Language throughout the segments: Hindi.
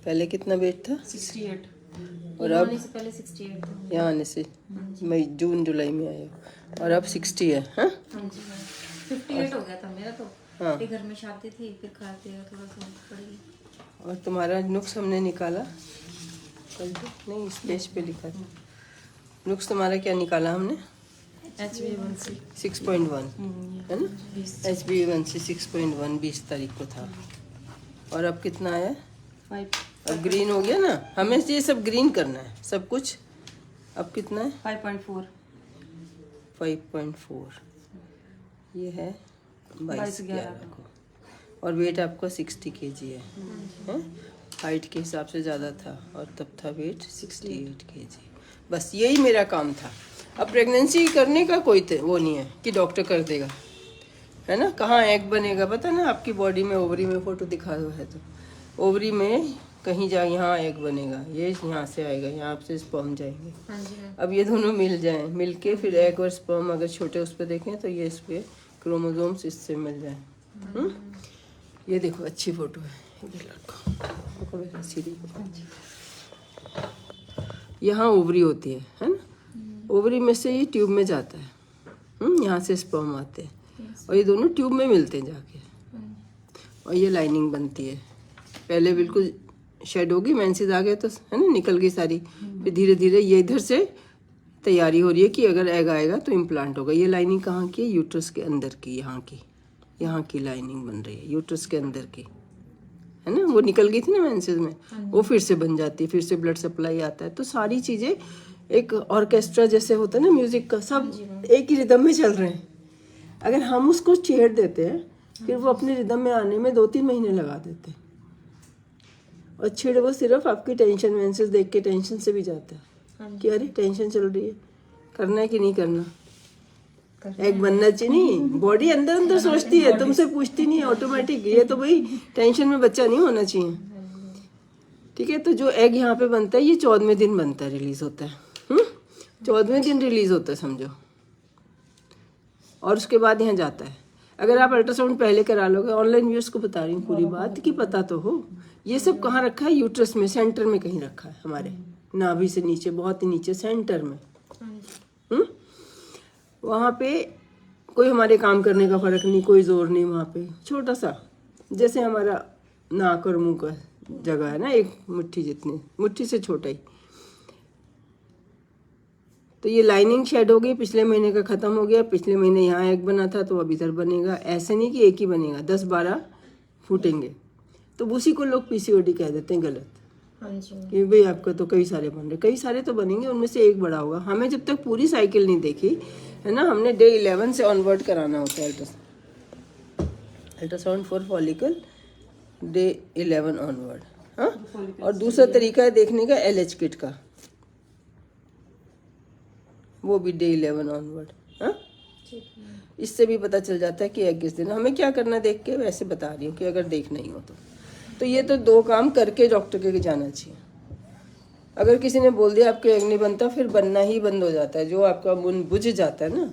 पहले कितना वेट था? 68। और अब? आने से पहले 68 था। यहाँ आने से मई जून जुलाई में आए हो और अब 60 है। हाँ हाँ जी मैम, 58 हो गया था मेरा तो। हाँ। फिर घर में शादी थी, फिर खा पिया थोड़ा सा पड़ेगी। और तुम्हारा नुक्स हमने निकाला कल तो नहीं, इस पेज पे लिखा था नुक्स तुम्हारा। क्या निकाला हमने? HbA1c 6.1 है ना? HbA1c 6.1 20 तारीख को था। और अब कितना आया? 5 अब ग्रीन हो गया ना, हमें ये सब ग्रीन करना है सब कुछ। अब कितना है? 5.4 5.4 ये है 22/11 को। और वेट आपका 60 kg है, हैं? हाइट के हिसाब से ज़्यादा था और तब था वेट 68 kg। बस यही मेरा काम था। अब प्रेगनेंसी करने का कोई वो नहीं है कि डॉक्टर कर देगा, है ना? कहाँ एग बनेगा पता ना आपकी बॉडी में? ओवरी में फोटो दिखा दो है तो ओवरी में कहीं जा यहाँ एग बनेगा, ये यहाँ से आएगा, यहाँ से स्पर्म जाएंगे। हाँ जी मैम। अब ये दोनों मिल जाएं, मिल के फिर एग और स्पर्म अगर छोटे उस पर देखें तो ये इस पे क्रोमोसोम्स इससे मिल जाए। ये देखो अच्छी फोटो है, इधर लड़का सीधी। यहाँ ओवरी होती है ना? ओवरी में से ये ट्यूब में जाता है, यहाँ से स्पर्म आते हैं और ये दोनों ट्यूब में मिलते हैं जाके और ये लाइनिंग बनती है। पहले बिल्कुल शेड होगी, मेंसेस आ गए तो है ना, निकल गई सारी। फिर धीरे धीरे ये इधर से तैयारी हो रही है कि अगर एग आएगा तो इम्प्लांट होगा। ये लाइनिंग कहाँ की है? यूट्रस के अंदर की, यहाँ की लाइनिंग बन रही है यूट्रस के अंदर की, है ना? वो निकल गई थी ना मेंसेस में, वो फिर से बन जाती है, फिर से ब्लड सप्लाई आता है। तो सारी चीज़ें एक ऑर्केस्ट्रा जैसे होता है ना म्यूजिक का, सब एक ही रिदम में चल रहे हैं। अगर हम उसको छेड़ देते हैं फिर वो अपने रिदम में आने में 2-3 महीने लगा देते हैं। और छेड़ वो सिर्फ आपकी टेंशन मेंसेस देख के टेंशन से भी जाता है कि अरे टेंशन चल रही है, करना है कि नहीं करना, एग बनना चाहिए। नहीं, बॉडी अंदर अंदर सोचती है, तुमसे पूछती नहीं है, ऑटोमेटिक। ये तो भाई टेंशन में बच्चा नहीं होना चाहिए, ठीक है? तो जो एग यहाँ पे बनता है ये 14वें दिन बनता है, रिलीज होता है। 14वें दिन रिलीज होता है समझो, और उसके बाद यहाँ जाता है। अगर आप अल्ट्रासाउंड पहले करा लोगे, ऑनलाइन व्यूअर्स को बता रही हूँ पूरी बात कि पता तो हो। ये सब कहाँ रखा है? यूट्रस में, सेंटर में कहीं रखा है, हमारे नाभि से नीचे, बहुत ही नीचे सेंटर में। वहाँ पे कोई हमारे काम करने का फर्क नहीं, कोई जोर नहीं वहाँ पे। छोटा सा जैसे हमारा नाक और मुंह का जगह है ना, एक मुट्ठी जितनी, मुट्ठी से छोटा ही। तो ये लाइनिंग शेड हो गई, पिछले महीने का ख़त्म हो गया। पिछले महीने यहाँ एक बना था तो अब इधर बनेगा। ऐसे नहीं कि एक ही बनेगा, 10-12 फूटेंगे। तो उसी को लोग पीसीओडी कह देते हैं, गलत। हाँ जी कि भाई आपका तो कई सारे बन रहे, कई सारे तो बनेंगे, उनमें से एक बड़ा होगा। हमें जब तक पूरी साइकिल नहीं देखी है ना, हमने डे 11 से ऑनवर्ड कराना होता है ultrasound for follicle, day 11 onward. हाँ, और दूसरा तरीका है देखने का LH किट का, वो भी डे 11 ऑनवर्ड। हाँ, इससे भी पता चल जाता है कि एग किस दिन। हमें क्या करना देख के, वैसे बता रही हूँ कि अगर देख नहीं हो तो ये तो 2 काम करके डॉक्टर के जाना चाहिए। अगर किसी ने बोल दिया आपके एग नहीं बनता, फिर बनना ही बंद हो जाता है, जो आपका मन बुझ जाता है ना,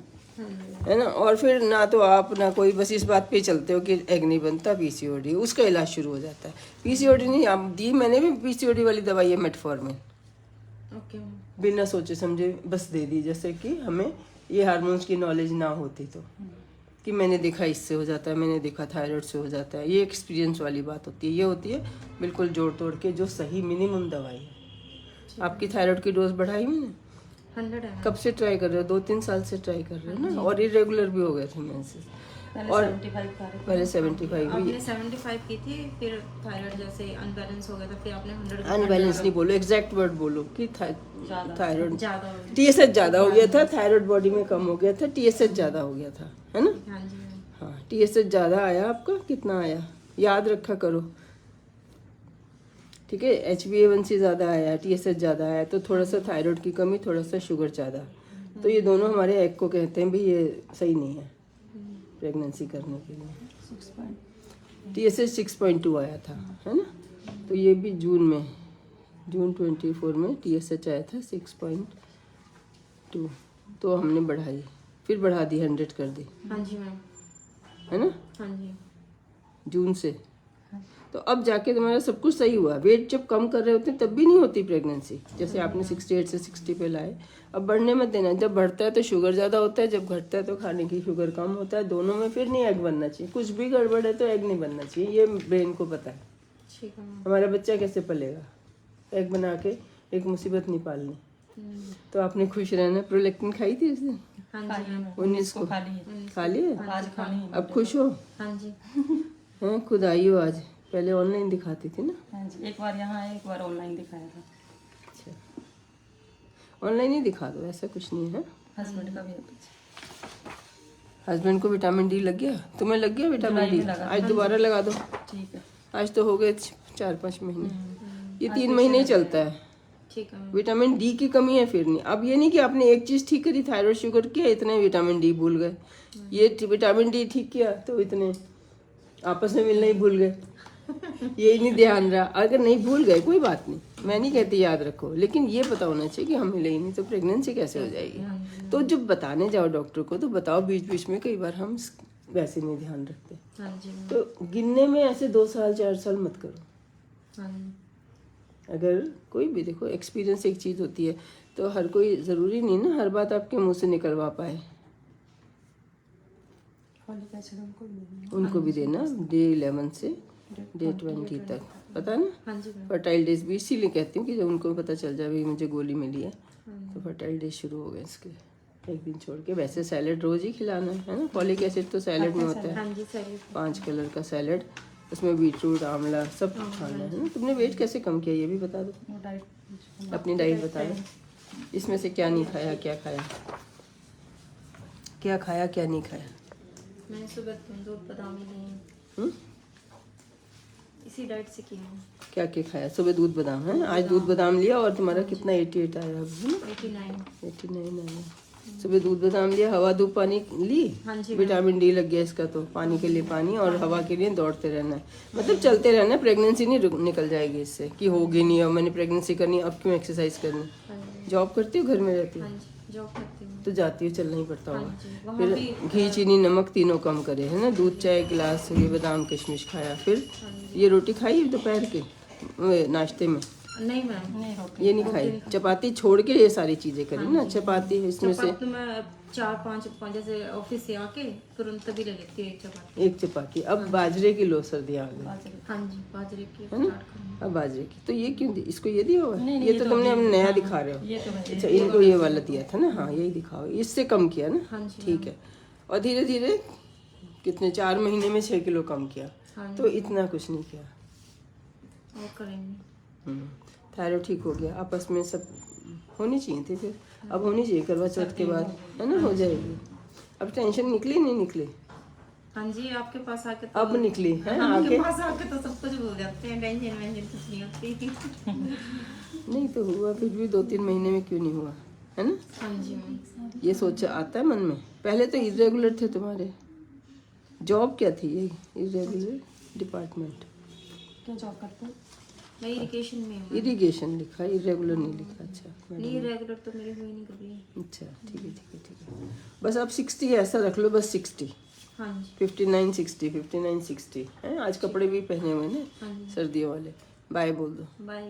है ना? और फिर ना तो आप ना कोई, बस इस बात पे चलते हो कि एग नहीं बनता, पीसीओडी, उसका इलाज शुरू हो जाता है। पीसीओडी नहीं आप दी, मैंने भी पीसीओडी वाली दवाई है मेटफॉर्मिन, ओके बिना सोचे समझे बस दे दी। जैसे कि हमें ये हार्मोन्स की नॉलेज ना होती तो, कि मैंने देखा इससे हो जाता है, मैंने देखा थायराइड से हो जाता है। ये एक्सपीरियंस वाली बात होती है। ये होती है बिल्कुल जोड़ तोड़ के जो सही मिनिमम दवाई है। आपकी थायराइड की डोज बढ़ाई मैंने। 100 है। कब से ट्राई कर रहे हो? 2-3 साल से ट्राई कर रहे हो ना, और इरेगुलर भी हो गए थे मेंसेस। और 75 का पहले 75 भी, आपने 75 की थी, फिर थायराइड जैसे अनबैलेंस हो गया था, फिर आपने 100 अनबैलेंस नहीं बोलो, एग्जैक्ट वर्ड बोलो कि थायराइड ज्यादा TSH ज़्यादा हो गया था, थायराइड बॉडी में कम हो गया था, TSH ज़्यादा हो गया था, है ना? हाँ जी हाँ, TSH ज़्यादा आया आपका। कितना आया याद रखा करो, ठीक है? HbA1c ज़्यादा आया, TSH ज़्यादा आया, तो थोड़ा सा थायराइड की कमी, थोड़ा सा शुगर ज़्यादा। तो ये दोनों हमारे एग को कहते हैं भाई ये सही नहीं है प्रेगनेंसी करने के लिए। TSH 6.2 आया था, है ना? तो ये भी जून 24 में TSH आया था 6.2, तो हमने बढ़ाई, फिर बढ़ा दी, 100 कर दी, हाँ जी मैम, है ना? हाँ जी। जून से। तो तो अब जाके तुम्हारा सब कुछ सही हुआ। वेट जब कम कर रहे होते हैं तब भी नहीं होती प्रेगनेंसी, जैसे आपने 68 से 60 पे लाए। अब बढ़ने मत देना, जब बढ़ता है तो शुगर ज़्यादा होता है, जब घटता है तो खाने की शुगर कम होता है, दोनों में फिर नहीं एग बनना चाहिए। कुछ भी गड़बड़ है तो एग नहीं बनना चाहिए, ये ब्रेन को पता है। ठीक है मैम। हमारा बच्चा कैसे पलेगा, एग बना के एक मुसीबत नहीं पालनी। तो आपने खुश रहना। प्रोलेक्टिन खाई थी उस दिन हाँ जी मैम। 19 को, खा ली खा लिए? आज खानी है। अब खुश हो? हाँ जी। हैं, खुद आई हो आज, पहले ऑनलाइन दिखाती थी ना। हाँ जी, एक बार यहाँ आए, एक बार ऑनलाइन दिखाया था। अच्छा, ऑनलाइन ही दिखा दो, ऐसा कुछ नहीं है। हस्बैंड का भी है कुछ। हस्बैंड को विटामिन डी लग गया? तुम्हें लग गया विटामिन डी? आज दोबारा लगा दो। ठीक है। आज तो हो गए 4-5 महीने, ये 3 महीने ही चलता है। ठीक है मैम। विटामिन डी की कमी है फिर नहीं। अब ये नहीं कि आपने एक चीज ठीक करी, थायराइड शुगर किया, इतने विटामिन डी भूल गए। ये विटामिन डी ठीक किया तो इतने आपस में मिलना ही भूल गए। यही नहीं ध्यान रहा। अगर नहीं भूल गए कोई बात नहीं, मैं नहीं कहती याद रखो, लेकिन ये पता होना चाहिए कि हम मिले ही नहीं तो प्रेगनेंसी कैसे हो जाएगी। तो जब बताने जाओ डॉक्टर को तो बताओ बीच बीच में, कई बार हम वैसे नहीं ध्यान रखते। हाँ जी मैम। तो गिनने में ऐसे 2 साल 4 साल मत करो। हाँ जी। अगर कोई भी, देखो एक्सपीरियंस एक चीज़ होती है, तो हर कोई ज़रूरी नहीं ना हर बात आपके मुंह से निकलवा पाए। फॉलिक एसिड उनको भी देना डे 11 से डे 20 तक, पता है ना। हाँ जी मैम। फर्टाइल डेज भी इसीलिए कहती हूँ कि जब उनको पता चल जाए भाई मुझे गोली मिली है तो फर्टाइल डेज शुरू हो गए इसके, एक दिन छोड़ के। वैसे सैलेड रोज ही खिलाना है ना, फॉलिक एसिड तो सैलेड में होता है। हाँ जी सर। 5 कलर का सैलेड, उसमें बीटरूट आंवला सब खाना है ना। तुमने वेट कैसे कम किया ये भी बता दो, डाइट। अपनी डाइट बता दो। इसमें से क्या नहीं खाया, क्या खाया, क्या खाया क्या नहीं खाया? मैंने सुबह दूध बादाम ही लिए हैं। हम्म? इसी डाइट से की हूँ। क्या क्या खाया? सुबह दूध बादाम है, आज दूध बादाम लिया और तुम्हारा कितना 88 आया अब, है ना? 89 आया। सुबह दूध बादाम लिया, हवा धूप पानी ली, हाँ जी। विटामिन डी लग गया इसका। तो पानी के लिए पानी और हवा के लिए दौड़ते रहना है, मतलब चलते रहना है। प्रेगनेंसी नहीं निकल जाएगी इससे कि होगी नहीं, अब मैंने प्रेगनेंसी करनी, अब क्यों एक्सरसाइज करनी। हाँ जी। जॉब करती हो, घर में रहती हो? हाँ जी जॉब करती हूँ। तो जाती हो, चलना ही पड़ता हाँ होगा। जी। वहाँ फिर भी घी चीनी नमक तीनों कम करे, है ना। दूध चाय गिलास, ये बादाम किशमिश खाया। फिर ये रोटी खाई दोपहर के नाश्ते में? नहीं मैम। नहीं रोटी। ये नहीं खाई। चपाती छोड़ के ये सारी चीजें करी ना। चपाती इसमें से चपाती तो मैं 4-5 जैसे ऑफिस से आके तुरंत तभी ले लेती हूँ एक चपाती। एक चपाती। अब बाजरे की लो, सर्दियाँ आ गई, बाजरे। हाँ जी बाजरे की है ना। स्टार्ट करूँगी। अब बाजरे की, तो ये क्यों इसको ये दिया हुआ है? नहीं, ये तो तुमने अब नया दिखा रहे हो। ये तो है। अच्छा, इनको ये वाला दिया था ना। हाँ यही दिखाओ, इससे कम किया ना। हाँ जी। ठीक है। और धीरे धीरे कितने 4 महीने में 6 किलो कम किया, हाँ तो इतना कुछ नहीं किया। वो करेंगे। थायराइड ठीक हो गया, आपस में सब होनी चाहिए थी। फिर अब होनी चाहिए करवा चौथ के बाद, है ना, हो जाएगी। अब टेंशन निकली नहीं निकली? हाँ जी आपके पास आके तो अब निकली है आपके आके? पास आके तो सब कुछ भूल जाते हैं, टेंशन वेंशन कुछ नहीं होती। नहीं तो हुआ, फिर भी 2-3 महीने में क्यों नहीं हुआ, है ना। हाँ जी मैम। ये सोचा आता है मन में। पहले तो इरेगुलर थे तुम्हारे। जॉब क्या थी ये? Irregular department. क्या जॉब करते हो? मैं इरिगेशन में हूँ। इरिगेशन लिखा, इरेगुलर नहीं लिखा। अच्छा नहीं रेगुलर तो मेरी हुई नहीं कभी। अच्छा, ठीक है ठीक है ठीक है। बस आप 60 ऐसा रख लो, बस 60, हाँ जी 59 60 59 60 है। आज कपड़े भी पहने हुए ना हाँ जी। सर्दियों वाले। बाय बोल दो। बाय।